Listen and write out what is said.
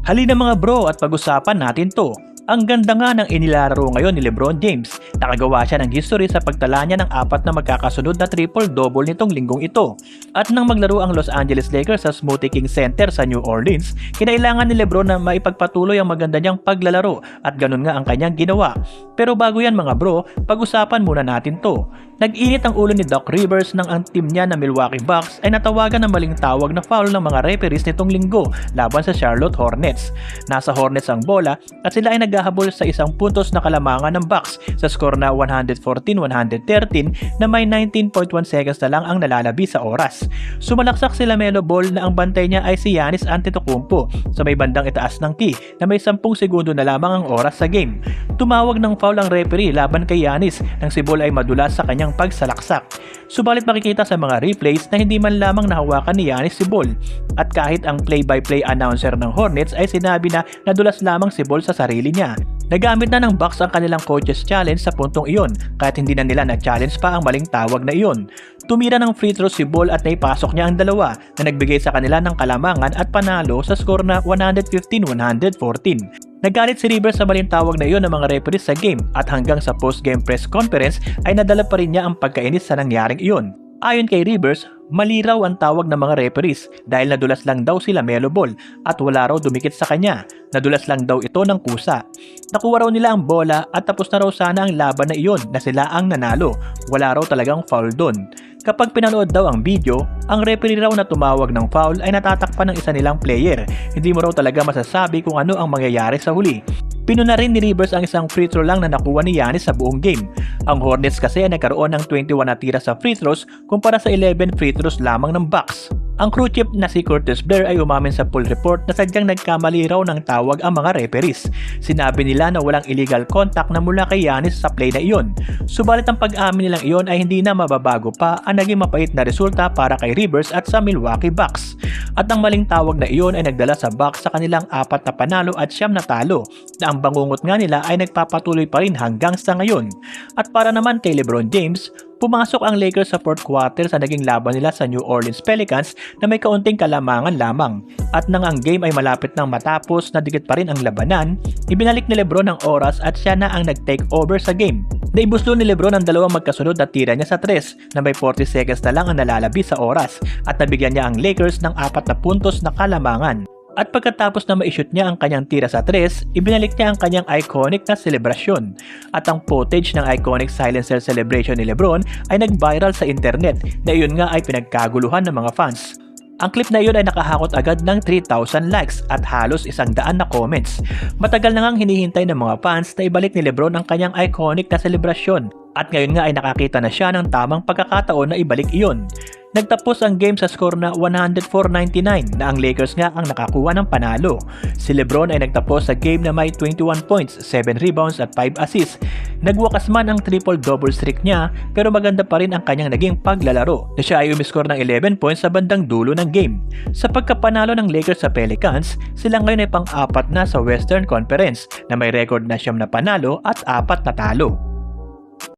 Halina mga bro at pag-usapan natin to. Ang ganda nga ng inilalaro ngayon ni LeBron James. Nakagawa siya ng history sa pagtala niya ng 4 na magkakasunod na triple-double nitong linggong ito. At nang maglaro ang Los Angeles Lakers sa Smoothie King Center sa New Orleans, kinailangan ni LeBron na maipagpatuloy ang maganda niyang paglalaro at ganun nga ang kanyang ginawa. Pero bago yan mga bro, pag-usapan muna natin to. Nag-init ang ulo ni Doc Rivers nang ang team niya na Milwaukee Bucks ay natawagan ng maling tawag na foul ng mga referees nitong linggo laban sa Charlotte Hornets. Nasa Hornets ang bola at sila ay naghahabol sa isang puntos na kalamangan ng Bucks sa score na 114-113 na may 19.1 seconds na lang ang nalalabi sa oras. Sumalaksak si LaMelo Ball na ang bantay niya ay si Giannis Antetokounmpo sa may bandang itaas ng key na may 10 segundo na lamang ang oras sa game. Tumawag ng foul ang referee laban kay Giannis nang si Ball ay madulas sa kanyang pagsalaksak. Subalit makikita sa mga replays na hindi man lamang nahawakan ni Giannis si Ball. At kahit ang play-by-play announcer ng Hornets ay sinabi na nadulas lamang si Ball sa sarili niya. Nagamit na ng Bucks ang kanilang coaches challenge sa puntong iyon kahit hindi na nila nag-challenge pa ang maling tawag na iyon. Tumira ng free throw si Ball at naipasok niya ang dalawa na nagbigay sa kanila ng kalamangan at panalo sa score na 115-114. Nagalit si Rivers sa maling tawag na iyon ng mga referees sa game at hanggang sa post-game press conference ay nadala pa rin niya ang pagkainis sa nangyaring iyon. Ayon kay Rivers, mali raw ang tawag ng mga referees dahil nadulas lang daw si LaMelo Ball at wala raw dumikit sa kanya. Nadulas lang daw ito ng kusa. Nakuha raw nila ang bola at tapos na raw sana ang laban na iyon na sila ang nanalo. Wala raw talagang foul doon. Kapag pinanood daw ang video, ang referee raw na tumawag ng foul ay natatakpan ng isa nilang player. Hindi mo raw talaga masasabi kung ano ang mangyayari sa huli. Pinuna rin ni Rivers ang isang free throw lang na nakuha ni Giannis sa buong game. Ang Hornets kasi ay nagkaroon ng 21 na tira sa free throws kumpara sa 11 free throws lamang ng Bucks. Ang crew chief na si Curtis Blair ay umamin sa full report na sadyang nagkamali raw ng tawag ang mga referees. Sinabi nila na walang illegal contact na mula kay Giannis sa play na iyon. Subalit ang pag-amin nilang iyon ay hindi na mababago pa ang naging mapait na resulta para kay Rivers at sa Milwaukee Bucks. At ang maling tawag na iyon ay nagdala sa Bucks sa kanilang 4 na panalo at 9 na talo na ang bangungot nga nila ay nagpapatuloy pa rin hanggang sa ngayon. At para naman kay LeBron James, pumasok ang Lakers sa 4th quarter sa naging laban nila sa New Orleans Pelicans na may kaunting kalamangan lamang. At nang ang game ay malapit nang matapos na dikit pa rin ang labanan, ibinalik ni LeBron ang oras at siya na ang nag-take over sa game. Naibuslo ni LeBron ang dalawang magkasunod na tira niya sa 3 na may 40 seconds na lang ang nalalabi sa oras at nabigyan niya ang Lakers ng 4 na puntos na kalamangan. At pagkatapos na ma-shoot niya ang kanyang tira sa 3, ibinalik niya ang kanyang iconic na selebrasyon. At ang footage ng iconic silencer celebration ni LeBron ay nag-viral sa internet na iyon nga ay pinagkaguluhan ng mga fans. Ang clip na iyon ay nakahakot agad ng 3,000 likes at halos 100 na comments. Matagal na ngang hinihintay ng mga fans na ibalik ni LeBron ang kanyang iconic na selebrasyon. At ngayon nga ay nakakita na siya ng tamang pagkakataon na ibalik iyon. Nagtapos ang game sa score na 104-99 na ang Lakers nga ang nakakuha ng panalo. Si LeBron ay nagtapos sa game na may 21 points, 7 rebounds at 5 assists. Nagwakas man ang triple-double streak niya pero maganda pa rin ang kanyang naging paglalaro na siya ay umiscore ng 11 points sa bandang dulo ng game. Sa pagkapanalo ng Lakers sa Pelicans, sila ngayon ay pang-4 na sa Western Conference na may record na 9 na panalo at 4 na talo.